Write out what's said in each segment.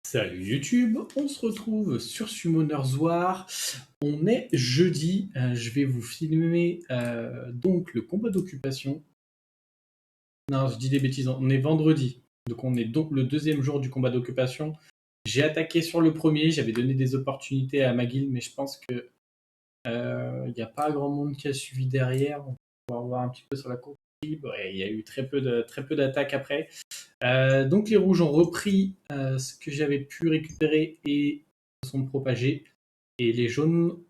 Salut YouTube, on se retrouve sur Summoners War. On est jeudi, je vais vous filmer donc le combat d'occupation. Non, je dis des bêtises, on est vendredi. Donc on est donc le deuxième jour du combat d'occupation. J'ai attaqué sur le premier, j'avais donné des opportunités à ma guilde, mais je pense que il n'y a pas grand monde qui a suivi derrière. On va voir un petit peu sur la courbe. Ouais, il y a eu très peu d'attaques après. Donc les rouges ont repris ce que j'avais pu récupérer et se sont propagés. Et les jaunes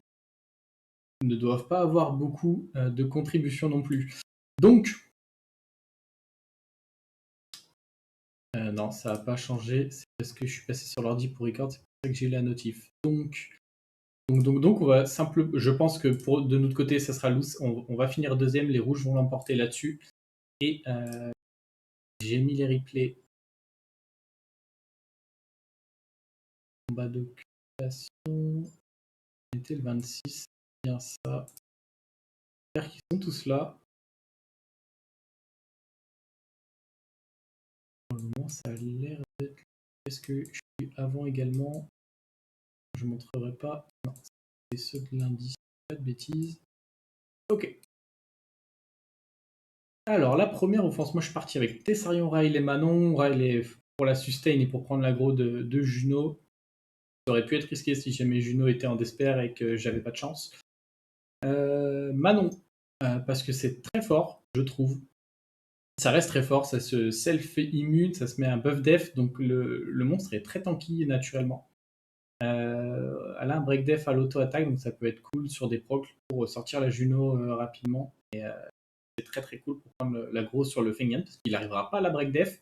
ne doivent pas avoir beaucoup de contributions non plus. Donc, non, ça n'a pas changé. C'est parce que je suis passé sur l'ordi pour record, c'est pour ça que j'ai eu la notif. Donc, on va je pense que de notre côté, ça sera loose. On va finir deuxième, les rouges vont l'emporter là-dessus. Et j'ai mis les replays. Combat d'occupation. C'était le 26, c'est bien ça. J'espère qu'ils sont tous là. Pour le moment, ça a l'air d'être. Est-ce que je suis avant également? Je ne montrerai pas. Non, c'est ceux de lundi, pas de bêtises. Ok. Alors, la première offense, moi je suis parti avec Tessarion, Rail et Manon. Rail est pour la sustain et pour prendre l'aggro de Juno. Ça aurait pu être risqué si jamais Juno était en despair et que j'avais pas de chance. Manon, parce que c'est très fort, je trouve. Ça reste très fort, ça se self-immune, ça se met un buff def, donc le monstre est très tanky naturellement. Elle a un break def à l'auto-attaque, donc ça peut être cool sur des procs pour sortir la Juno rapidement. Et c'est très très cool pour prendre l'aggro sur le Fengyan, parce qu'il n'arrivera pas à la break def.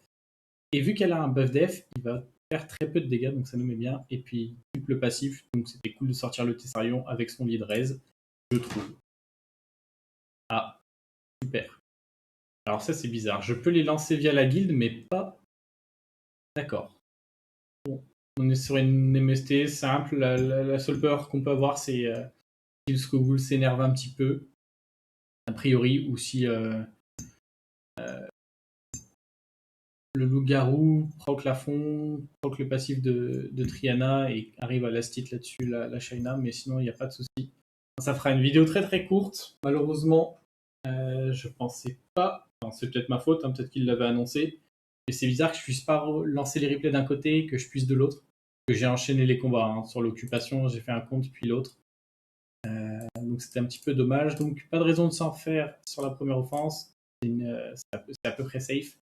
Et vu qu'elle a un buff def, il va faire très peu de dégâts, donc ça nous met bien. Et puis, triple passif, donc c'était cool de sortir le Tessarion avec son lead raise, je trouve. Ah, super. Alors ça c'est bizarre, je peux les lancer via la guilde, mais pas... D'accord. Bon, on est sur une MST simple, la seule peur qu'on peut avoir c'est si le Skogul s'énerve un petit peu, a priori, ou si le loup-garou proc la fond, proc le passif de Triana et arrive à last hit là-dessus la Shaina, mais sinon il n'y a pas de souci. Ça fera une vidéo très très courte, malheureusement. Je pensais pas, enfin, c'est peut-être ma faute, hein, peut-être qu'il l'avait annoncé, mais c'est bizarre que je puisse pas lancer les replays d'un côté et que je puisse de l'autre. Que j'ai enchaîné les combats hein. Sur l'occupation, j'ai fait un compte puis l'autre. Donc c'était un petit peu dommage. Donc pas de raison de s'en faire sur la première offense. C'est à peu près safe.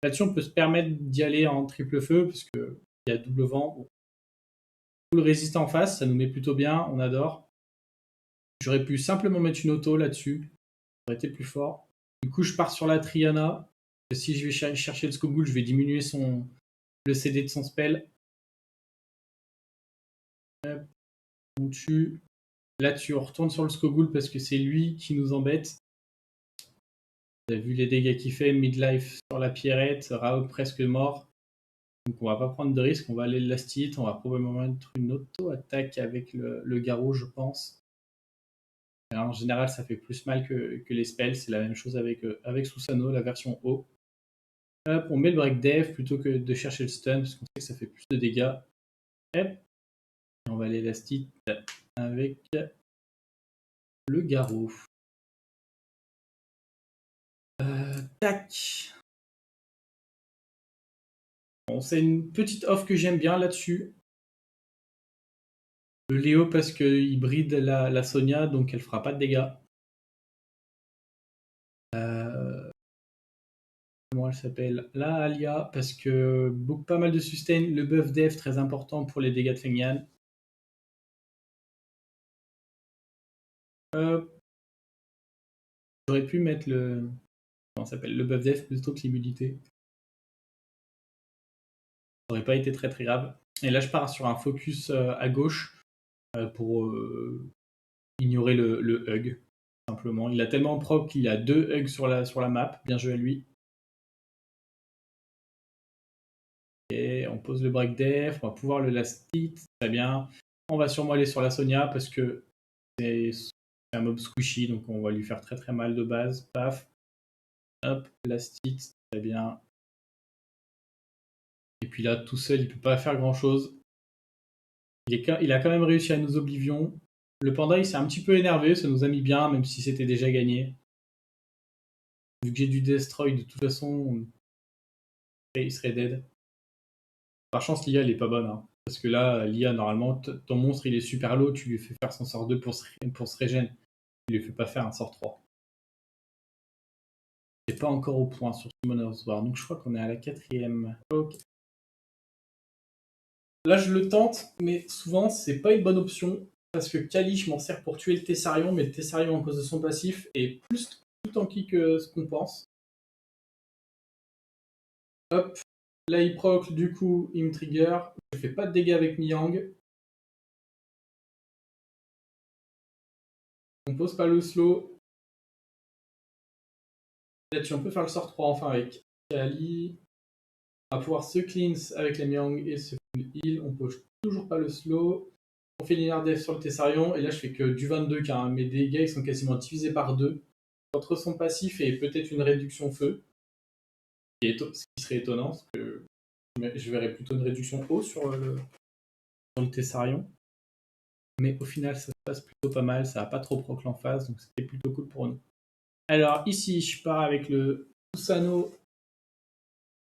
Là-dessus, on peut se permettre d'y aller en triple feu parce qu'il y a double vent. Bon. Full résiste en face, ça nous met plutôt bien, on adore. J'aurais pu simplement mettre une auto là-dessus. Ça aurait été plus fort. Du coup, je pars sur la Triana. Si je vais chercher le Skogul, je vais diminuer le CD de son spell. Hop, on tue. Là-dessus, on retourne sur le Skogul parce que c'est lui qui nous embête. Vous avez vu les dégâts qu'il fait, midlife sur la pierrette, Raoul presque mort. Donc on va pas prendre de risque, on va aller le last hit, on va probablement mettre une auto-attaque avec le garrot, je pense. Alors, en général, ça fait plus mal que les spells, c'est la même chose avec Susano, la version haut. Hop, on met le break dev plutôt que de chercher le stun, parce qu'on sait que ça fait plus de dégâts. Hop, et on va aller last hit avec le garrot. Tac. Bon, c'est une petite off que j'aime bien là-dessus. Le Léo parce qu'il bride la Sonia, donc elle fera pas de dégâts. Comment elle s'appelle? La Alia, parce que pas mal de sustain, le buff def très important pour les dégâts de Fengyan. J'aurais pu mettre comment ça s'appelle? Le buff def plutôt que l'immunité. Ça aurait pas été très très grave. Et là je pars sur un focus à gauche pour ignorer le hug. Simplement. Il a tellement proc qu'il y a 2 hugs sur la map. Bien joué à lui. Et on pose le break def, on va pouvoir le last hit, très bien. On va sûrement aller sur la Sonia parce que c'est un mob squishy, donc on va lui faire très très mal de base. Paf. Hop, last hit, très bien. Et puis là, tout seul, il peut pas faire grand chose. Il a quand même réussi à nous oblivion. Le panda, il s'est un petit peu énervé, ça nous a mis bien, même si c'était déjà gagné. Vu que j'ai du destroy, de toute façon, il serait dead. Par chance, l'IA, elle est pas bonne. Hein. Parce que là, l'IA, normalement, ton monstre, il est super low, tu lui fais faire son sort 2 pour se régène. Tu lui fais pas faire un sort 3. C'est pas encore au point sur Summoner's War, donc je crois qu'on est à la 4ème. Ok. Là, je le tente, mais souvent, c'est pas une bonne option. Parce que Kali, je m'en sers pour tuer le Tessarion, mais le Tessarion, à cause de son passif, est plus tanky que ce qu'on pense. Hop. Là, il proc, du coup, il me trigger. Je fais pas de dégâts avec Niang. On pose pas le slow. Là-dessus, on peut faire le sort 3 enfin avec Kali. On va pouvoir se cleanse avec les Niang et se full heal. On pose toujours pas le slow. On fait linear def sur le Tessarion. Et là, je fais que du 22 car mes dégâts ils sont quasiment divisés par 2. Entre son passif et peut-être une réduction feu. Ce qui serait étonnant, parce que je verrais plutôt une réduction eau sur le Tessarion. Mais au final, ça se passe plutôt pas mal, ça n'a pas trop proc l'emphase, donc c'était plutôt cool pour nous. Alors ici, je pars avec le Susano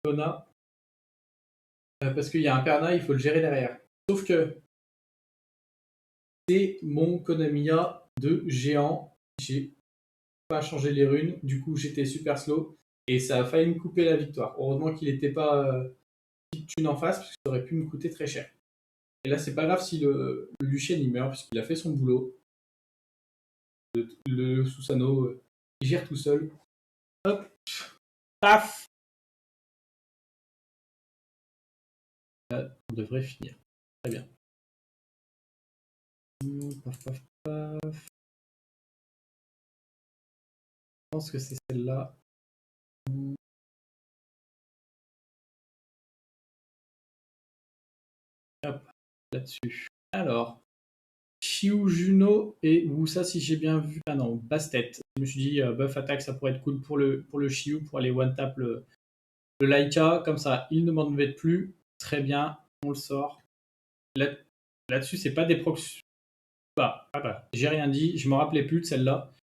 Lona, parce qu'il y a un Perna, il faut le gérer derrière. Sauf que c'est mon Konamiya de géant, j'ai pas changé les runes, du coup j'étais super slow, et ça a failli me couper la victoire. Heureusement qu'il n'était pas une en face, parce que ça aurait pu me coûter très cher. Et là, c'est pas grave si le Lucien il meurt, puisqu'il a fait son boulot. Le Susano, il gère tout seul. Hop, paf. Là, on devrait finir. Très bien. Paf, paf, paf. Je pense que c'est celle-là. Hop, là-dessus. Alors, Shiu Juno et Wusa, si j'ai bien vu. Ah non, Bastet. Je me suis dit, buff attaque, ça pourrait être cool pour le Shiu, pour aller one-tap le Laika. Comme ça, il ne m'en devait plus. Très bien, on le sort. Là-dessus, c'est pas des procs. Bah, j'ai rien dit, je me rappelais plus de celle-là.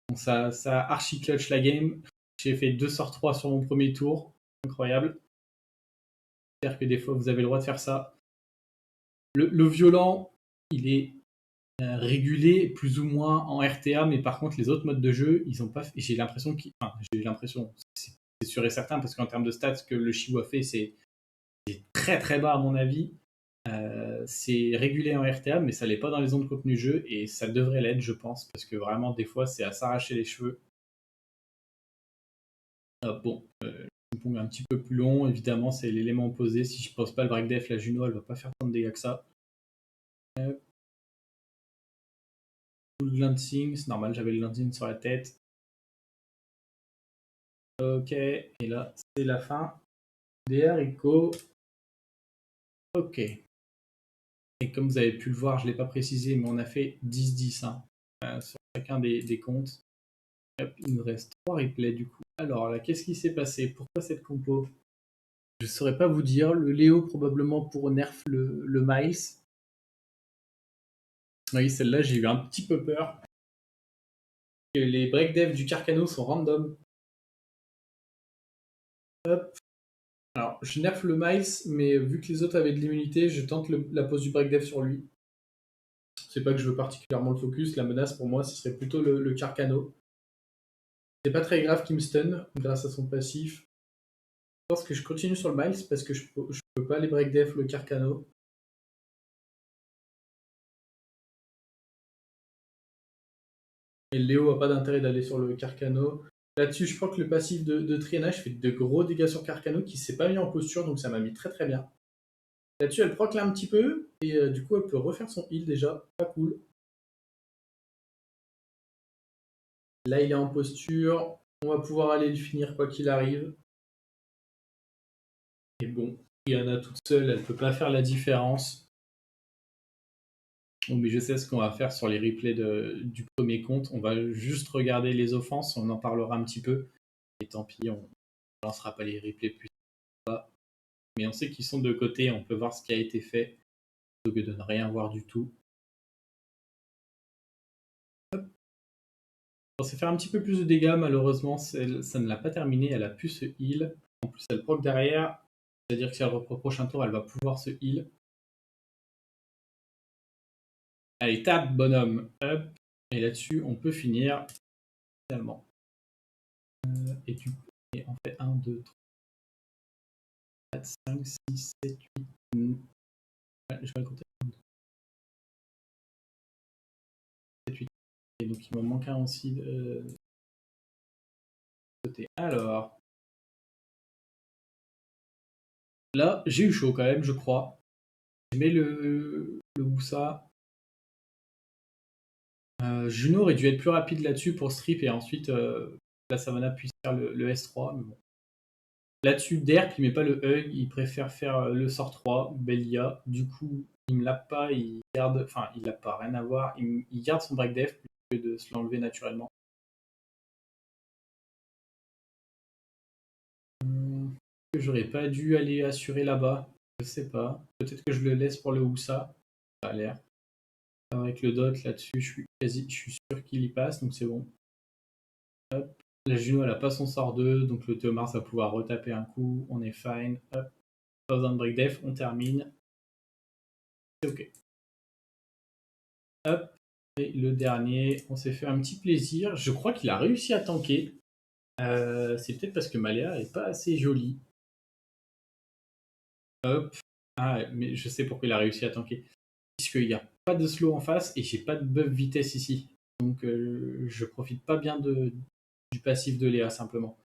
Bon, ça archi clutch la game. J'ai fait 2 sorts 3 sur mon premier tour. Incroyable. J'espère que des fois vous avez le droit de faire ça. Le violent, il est régulé plus ou moins en RTA, mais par contre les autres modes de jeu, ils ont pas. J'ai l'impression c'est sûr et certain parce qu'en termes de stats, ce que le Shiwa fait, c'est très très bas à mon avis. C'est régulé en RTA, mais ça l'est pas dans les ondes contenu jeu et ça devrait l'être, je pense, parce que vraiment des fois c'est à s'arracher les cheveux. Bon, ping-pong un petit peu plus long, évidemment, c'est l'élément opposé. Si je pose pas le break def, la Juno, elle va pas faire tant de dégâts que ça. Full lancing, c'est normal, j'avais le lancing sur la tête. Ok, et là, c'est la fin des haricots. Ok. Et comme vous avez pu le voir, je ne l'ai pas précisé, mais on a fait 10-10 hein, sur chacun des comptes. Hop, il nous reste 3 replays du coup. Alors là, qu'est-ce qui s'est passé? Pourquoi cette compo? Je ne saurais pas vous dire. Le Léo probablement pour nerf le Miles. Oui, celle-là, j'ai eu un petit peu peur. Les break dev du Carcano sont random. Hop. Alors, je nerf le Miles, mais vu que les autres avaient de l'immunité, je tente la pose du break dev sur lui. C'est pas que je veux particulièrement le focus. La menace pour moi, ce serait plutôt le Carcano. C'est pas très grave qu'il me stun grâce à son passif. Je pense que je continue sur le Miles parce que je peux pas les break def le Carcano. Et Léo a pas d'intérêt d'aller sur le Carcano. Là-dessus, je crois que le passif de Triana, je fais de gros dégâts sur Carcano qui s'est pas mis en posture, donc ça m'a mis très très bien. Là-dessus, elle proc là un petit peu, et du coup, elle peut refaire son heal déjà. Pas cool. Là, il est en posture. On va pouvoir aller le finir quoi qu'il arrive. Et bon, Triana toute seule, elle peut pas faire la différence. Oh, mais je sais ce qu'on va faire sur les replays du premier compte. On va juste regarder les offenses, on en parlera un petit peu. Et tant pis, on ne lancera pas les replays plus tard. Mais on sait qu'ils sont de côté, on peut voir ce qui a été fait. plutôt que de ne rien voir du tout. On s'est fait un petit peu plus de dégâts, malheureusement, ça ne l'a pas terminé, elle a pu se heal. En plus, elle proc derrière, c'est-à-dire que si elle reprend au prochain tour, elle va pouvoir se heal. Allez, tape, bonhomme. Hop. Et là-dessus, on peut finir. Finalement. Et tu et on fait 1, 2, 3, 4, 5, 6, 7, 8. Ouais, je vais le compter. 7, 8. Et donc, il me manque un aussi de côté. Alors, là, j'ai eu chaud quand même, je crois. Je mets le Woosa. Juno aurait dû être plus rapide là-dessus pour strip et ensuite la Savannah puisse faire le S3. Mais bon. Là-dessus, Derp, il met pas le hug, il préfère faire le sort 3, Belia. Du coup, il me l'a pas, il garde. Enfin, il l'a pas, rien à voir. Il garde son break def plutôt que de se l'enlever naturellement. J'aurais pas dû aller assurer là-bas, je sais pas. Peut-être que je le laisse pour le Woosa, ça a l'air. Avec le dot là-dessus, je suis sûr qu'il y passe, donc c'est bon. Hop. La Juno, elle a pas son sort 2, donc le Théomars va pouvoir retaper un coup, on est fine. Hop. Pas besoin de break def, on termine. C'est ok. Hop. Et le dernier, on s'est fait un petit plaisir. Je crois qu'il a réussi à tanker. C'est peut-être parce que Maléa est pas assez jolie. Hop. Ah, mais je sais pourquoi il a réussi à tanker. Puisqu'il n'y a pas de slow en face et j'ai pas de buff vitesse ici. Donc je profite pas bien du passif de Léa simplement.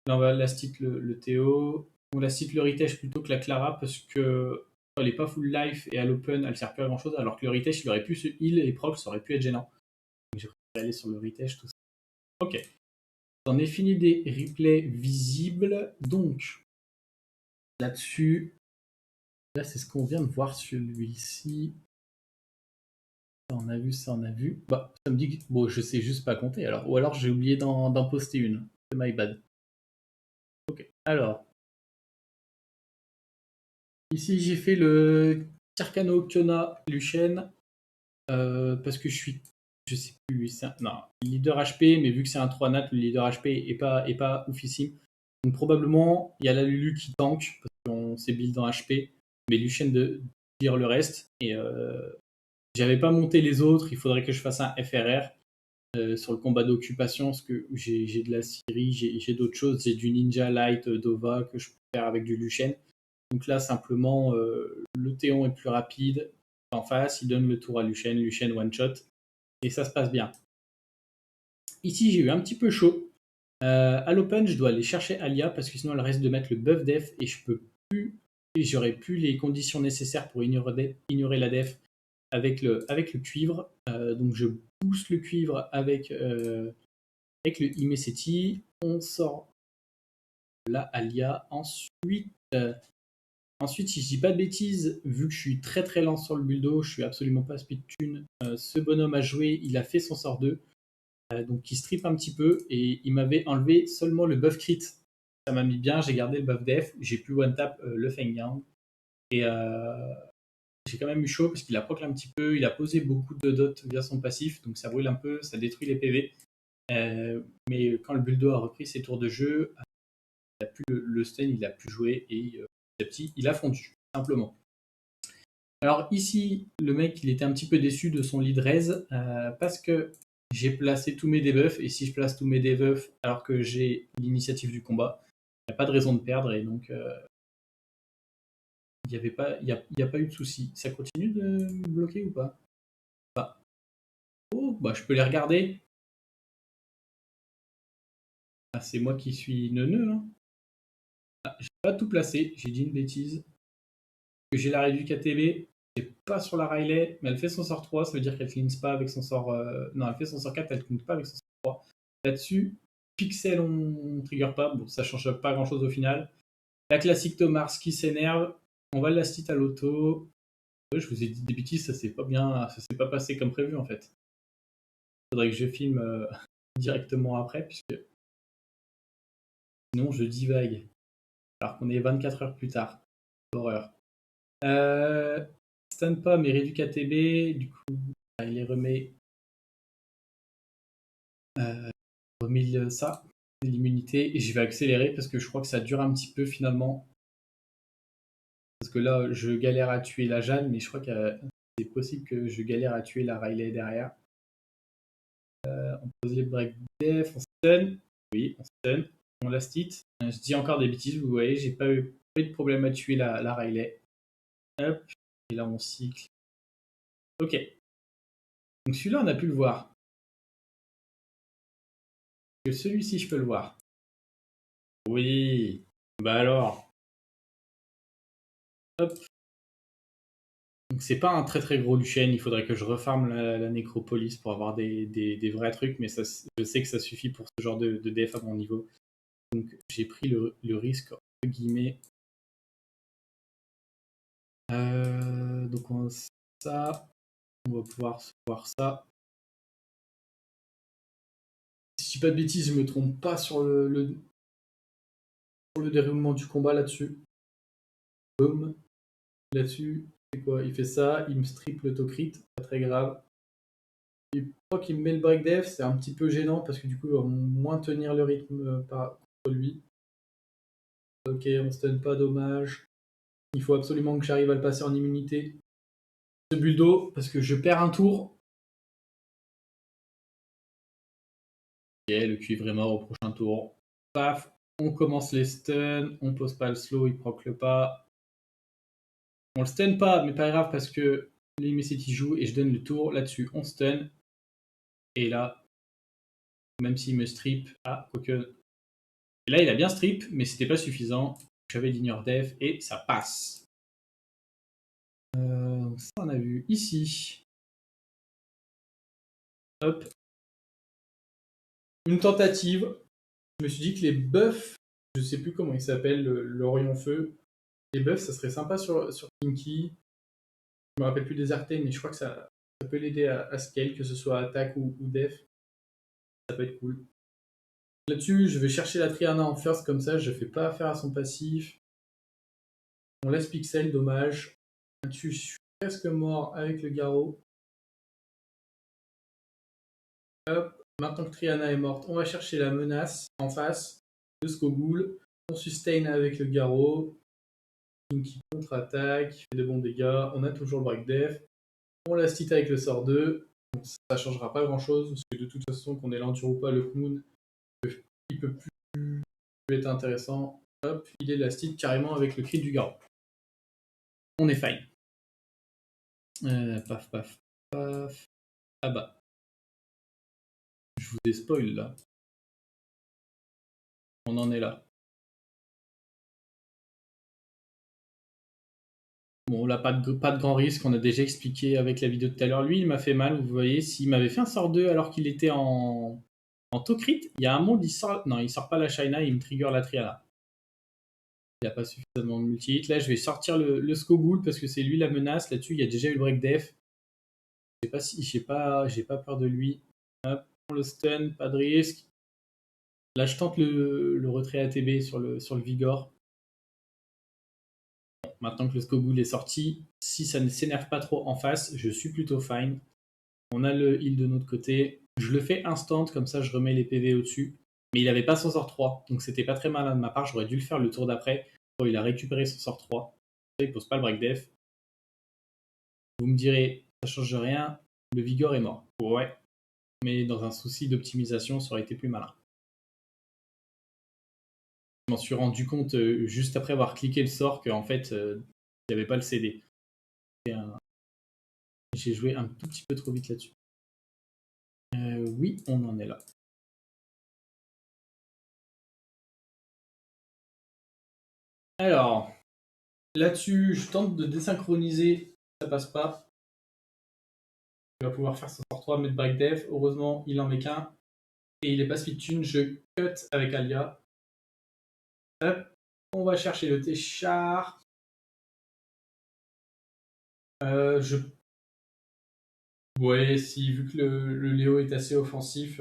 Là on va last hit le Théo. On last hit le Ritesh plutôt que la Clara parce que elle est pas full life et à l'open elle sert plus à grand chose alors que le Ritesh il aurait pu se heal et proc ça aurait pu être gênant. Donc j'ai préféré aller sur le Ritesh tout ça. Ok. On est fini des replays visibles. Donc là-dessus, là c'est ce qu'on vient de voir sur celui-ci. Ça on a vu, ça on a vu. Bah, ça me dit que bon, je sais juste pas compter alors. Ou alors j'ai oublié d'en poster une. C'est my bad. Ok. Alors, ici j'ai fait le Carcano Kiona Luchen parce que je sais plus, non, leader HP, mais vu que c'est un 3 nat, le leader HP est pas oufissime. Donc probablement il y a la Lulu qui tank parce qu'on s'est build en HP, mais Luchen de dire le reste. Et j'avais pas monté les autres, il faudrait que je fasse un FRR. Sur le combat d'occupation, parce que j'ai de la Syrie, j'ai d'autres choses, j'ai du Ninja Light Dova que je peux faire avec du Luchen. Donc là, simplement, le Théon est plus rapide en face, il donne le tour à Luchen, Luchen one shot, et ça se passe bien. Ici, j'ai eu un petit peu chaud. À l'open, je dois aller chercher Alia parce que sinon, elle reste de mettre le buff def et je peux plus. Et j'aurais plus les conditions nécessaires pour ignorer la def avec le cuivre. Donc je pousse le cuivre avec le Imeseti. On sort la Alia. Ensuite, si je dis pas de bêtises, vu que je suis très très lent sur le bulldo, je suis absolument pas speed tune. Ce bonhomme a joué, il a fait son sort 2. Donc il strip un petit peu et il m'avait enlevé seulement le buff crit. Ça m'a mis bien, j'ai gardé le buff def, j'ai pu one tap le Feng Yang. Et j'ai quand même eu chaud parce qu'il a proclamé un petit peu, il a posé beaucoup de dots via son passif, donc ça brûle un peu, ça détruit les PV. Mais quand le Buldo a repris ses tours de jeu, il a plus le stun, il a pu jouer et petit à petit, il a fondu, simplement. Alors ici, le mec, il était un petit peu déçu de son lead raise parce que j'ai placé tous mes debuffs et si je place tous mes debuffs alors que j'ai l'initiative du combat, il n'y a pas de raison de perdre et donc il n'y a pas eu de souci. Ça continue de me bloquer ou pas? Ah. Oh, bah je peux les regarder. Ah, c'est moi qui suis neuneux. Hein. Ah, j'ai pas tout placé, j'ai dit une bêtise. Que j'ai la réduit KTB, c'est pas sur la Riley, mais elle fait son sort 3, ça veut dire qu'elle cleanse pas avec son sort. Non, elle fait son sort 4, elle cleanse pas avec son sort 3. Là-dessus, Pixel on trigger pas, bon ça change pas grand chose au final. La classique Thomas qui s'énerve, on va la stit à l'auto. Ouais, je vous ai dit des bêtises, ça s'est pas passé comme prévu en fait. Faudrait que je filme directement après, puisque sinon je divague. Alors qu'on est 24 heures plus tard. Horreur. stun pas, mais réduit KTB. Du coup, il les remet. Remet ça, l'immunité. Et je vais accélérer parce que je crois que ça dure un petit peu finalement. Parce que là, je galère à tuer la Jeanne, mais je crois que c'est possible que je galère à tuer la Riley derrière. On pose les break def, on stun. Oui, on stun. On last hit. Je dis encore des bêtises, vous voyez, j'ai pas eu de problème à tuer la Riley. Hop. Et là, on cycle. Ok. Donc celui-là, on a pu le voir. Que celui-ci, je peux le voir. Oui. Bah alors. Hop. Donc c'est pas un très très gros Lucienne, il faudrait que je refarme la nécropolis pour avoir des vrais trucs, mais ça, je sais que ça suffit pour ce genre de def à mon niveau. Donc j'ai pris le risque, entre guillemets. Donc ça, on va pouvoir voir ça. Si je dis pas de bêtises, je me trompe pas sur le déroulement du combat là-dessus. Boom. Là-dessus, c'est quoi? Il fait ça, il me strip l'autocrit, pas très grave. Et une fois qu'il me met le break def, c'est un petit peu gênant parce que du coup, il va moins tenir le rythme par contre lui. Ok, on stun pas, dommage. Il faut absolument que j'arrive à le passer en immunité. Ce bulldo, parce que je perds un tour. Ok, le cuivre est mort au prochain tour. Paf, on commence les stuns, on pose pas le slow, il proc le pas. On le stun pas, mais pas grave parce que l'Immacity joue et je donne le tour là-dessus. On stun. Et là, même s'il me strip, quoique. Et là, il a bien strip, mais c'était pas suffisant. J'avais l'ignore def et ça passe. Ça, on a vu ici. Hop. Une tentative. Je me suis dit que les buffs, je sais plus comment ils s'appellent, l'Orion Feu, les buffs, ça serait sympa sur Kinky. Je me rappelle plus des RT, mais je crois que ça peut l'aider à scale, que ce soit attaque ou def. Ça peut être cool. Là-dessus, je vais chercher la Triana en first, comme ça, je fais pas affaire à son passif. On laisse Pixel, dommage. Là-dessus, je suis presque mort avec le Garrot. Hop, maintenant que Triana est morte, on va chercher la menace en face de Skogul. On sustain avec le Garrot. Qui contre-attaque, qui fait de bons dégâts. On a toujours le break def. On la stit avec le sort 2. Donc ça changera pas grand chose, parce que de toute façon, qu'on ait l'endure ou pas, le Kmoon, il peut plus être intéressant. Hop, il est la stit carrément avec le cri du garrot. On est fine. Paf, paf, paf. Ah bah. Je vous ai spoil là. On en est là. Bon, là, pas de grand risque, on a déjà expliqué avec la vidéo de tout à l'heure. Lui, il m'a fait mal, vous voyez, s'il m'avait fait un sort 2 alors qu'il était en Tocrit, il y a un monde, il sort. Non, il sort pas la Shaina, il me trigger la Triana. Il n'y a pas suffisamment de multi-hit. Là, je vais sortir le Skogul parce que c'est lui la menace. Là-dessus, il y a déjà eu le break def. Je sais pas si j'ai pas peur de lui. Hop, on le stun, pas de risque. Là, je tente le retrait ATB sur le Vigor. Bon, maintenant que le Skogul est sorti, si ça ne s'énerve pas trop en face, je suis plutôt fine. On a le heal de notre côté. Je le fais instant, comme ça je remets les PV au-dessus. Mais il n'avait pas son sort 3, donc c'était pas très malin de ma part. J'aurais dû le faire le tour d'après. Il a récupéré son sort 3. Il pose pas le break def. Vous me direz, ça change rien, le Vigor est mort. Ouais, mais dans un souci d'optimisation, ça aurait été plus malin. Je m'en suis rendu compte juste après avoir cliqué le sort qu'en fait, il n'y avait pas le CD. J'ai joué un tout petit peu trop vite là-dessus. Oui, on en est là. Alors, là-dessus, je tente de désynchroniser, ça passe pas. Il va pouvoir faire son sort 3, mettre break def. Heureusement, il en met qu'un. Et il est pas speed tune, je cut avec Alia. Hop, on va chercher le T-char. Ouais, si, vu que le Léo est assez offensif,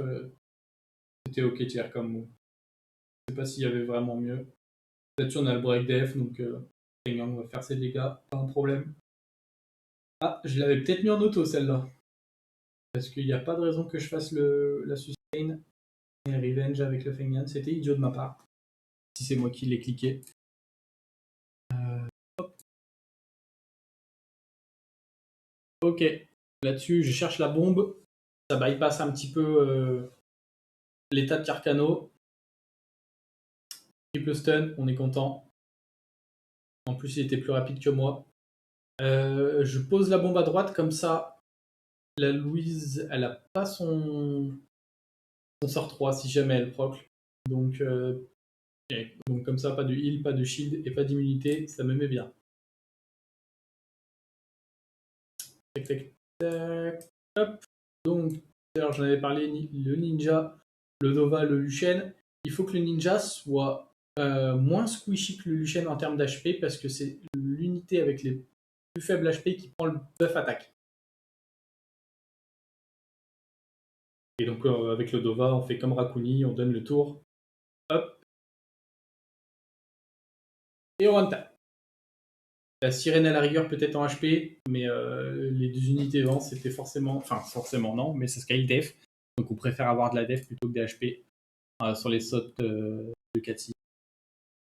c'était ok de faire comme move. Je sais pas s'il y avait vraiment mieux. Là-dessus, on a le break def, donc Yang va faire ses dégâts, pas un problème. Ah, je l'avais peut-être mis en auto celle-là. Parce qu'il n'y a pas de raison que je fasse la sustain et revenge avec le Feng Yan. C'était idiot de ma part. Si c'est moi qui l'ai cliqué. Ok. Là-dessus, je cherche la bombe. Ça bypass un petit peu l'état de Carcano. Triple stun, on est content. En plus, il était plus rapide que moi. Je pose la bombe à droite, comme ça, la Louise, elle a pas son sort 3 si jamais elle proc. Donc, donc comme ça, pas de heal, pas de shield et pas d'immunité, ça me met bien. Tac, tac, tac. Hop. Donc, d'ailleurs, j'en avais parlé, le ninja, le Nova, le Luchen. Il faut que le ninja soit moins squishy que le Luchen en termes d'HP parce que c'est l'unité avec les plus faibles HP qui prend le buff attaque. Et donc, avec le Dova, on fait comme Rakuni, on donne le tour. Hop. Et on one tap. La sirène à la rigueur peut-être en HP, mais les 2 unités vent, c'était forcément... Enfin, forcément non, mais c'est Sky Def. Donc on préfère avoir de la def plutôt que des HP. Sur les sauts de Cathy.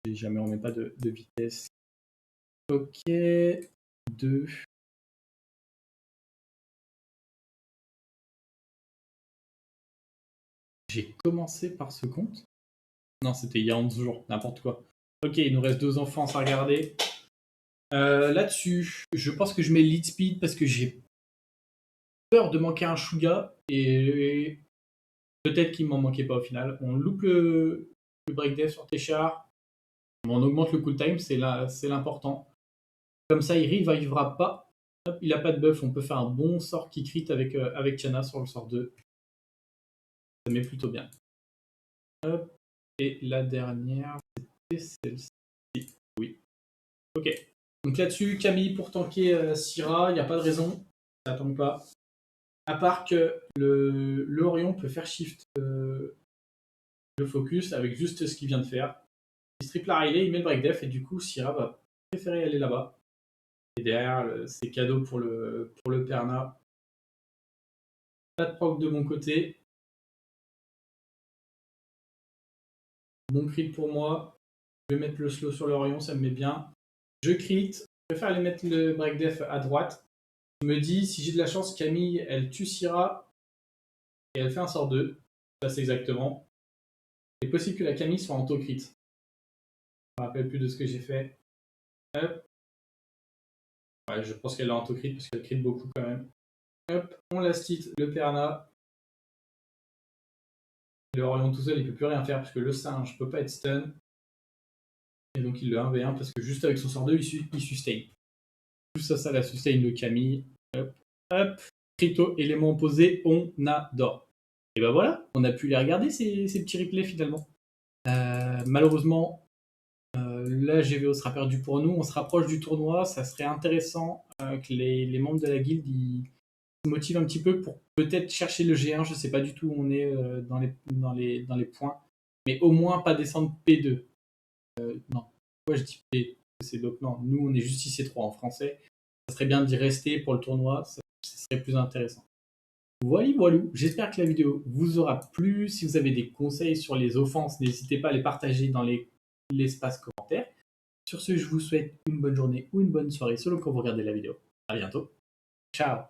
Si jamais on met pas de vitesse. Ok. 2. J'ai commencé par ce compte. Non, c'était il y a 11 jours, n'importe quoi. Ok, il nous reste 2 enfants à regarder. Là-dessus, je pense que je mets lead speed parce que j'ai peur de manquer un Shuga et peut-être qu'il m'en manquait pas au final. On loupe le break death sur Téchar, on augmente le cooltime, c'est l'important. Comme ça, il revivra pas. Hop, il a pas de buff, on peut faire un bon sort qui crit avec Tiana sur le sort 2. Ça met plutôt bien. Hop. Et la dernière, c'était celle-ci. Oui. Ok. Donc là-dessus, Camille pour tanker Syra, il n'y a pas de raison. Ça tank pas. À part que le Orion peut faire shift le focus avec juste ce qu'il vient de faire. Il strip la Riley, il met le break def et du coup Syra va préférer aller là-bas. Et derrière, c'est cadeau pour le Perna. Pas de proc de mon côté. Bon crit pour moi. Je vais mettre le slow sur l'Orion, ça me met bien. Je crit. Je préfère aller mettre le break def à droite. Je me dis, si j'ai de la chance, Camille, elle tue Syra et elle fait un sort 2. Ça, c'est exactement. C'est possible que la Camille soit en auto-crit. Je me rappelle plus de ce que j'ai fait. Hop. Ouais, je pense qu'elle est en auto-crit parce qu'elle crit beaucoup quand même. Hop, on la stit, le Perna. Le Orion tout seul, il peut plus rien faire parce que le singe peut pas être stun. Et donc il le 1v1 parce que juste avec son sort 2, il sustain. Tout ça, la sustain de Camille. Hop, hop. Crito, élément opposé, on adore. Et ben voilà, on a pu les regarder ces petits replays finalement. Malheureusement, là GVO sera perdu pour nous. On se rapproche du tournoi. Ça serait intéressant que les membres de la guilde se motivent un petit peu pour peut-être chercher le G1. Je ne sais pas du tout où on est dans les points. Mais au moins pas descendre P2. Non, pourquoi je dis P? C'est donc non. Nous, on est juste C3 en français. Ça serait bien d'y rester pour le tournoi. Ça serait plus intéressant. Voilà, voilà. J'espère que la vidéo vous aura plu. Si vous avez des conseils sur les offenses, n'hésitez pas à les partager dans l'espace commentaire. Sur ce, je vous souhaite une bonne journée ou une bonne soirée selon quand vous regardez la vidéo. À bientôt. Ciao.